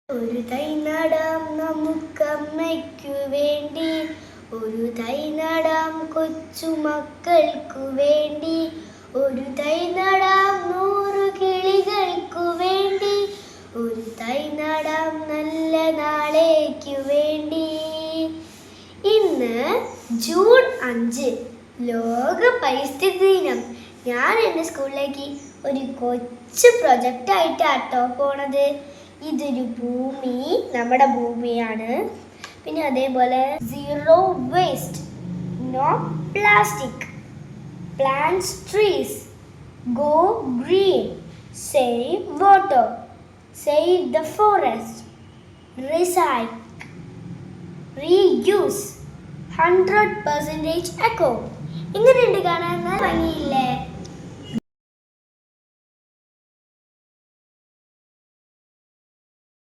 ഒരു തൈ നടാം നമുക്കമ്മയ്ക്കു വേണ്ടി, ഒരു തൈ നടാം കൊച്ചുമക്കൾക്കു വേണ്ടി, ഒരു തൈ നടാം 100 കിളികൾക്കു വേണ്ടി, ഒരു തൈ നടാം നല്ല നാളേക്കു വേണ്ടി. ഇന്ന് ജൂൺ 5 ലോക പരിസ്ഥിതി ദിനം. ഞാൻ എൻ്റെ സ്കൂളിലേക്ക് ഒരു കൊച്ചു പ്രൊജക്റ്റായിട്ടാട്ടോ പോണത്. ഇതൊരു ഭൂമി, നമ്മുടെ ഭൂമിയാണ്. പിന്നെ അതേപോലെ zero waste, no plastic, plant trees, go green, save water, save the forest, recycle, reuse, 100% eco. ഇങ്ങനെയുണ്ട് കാണാൻ ഭംഗിയില്ലേ?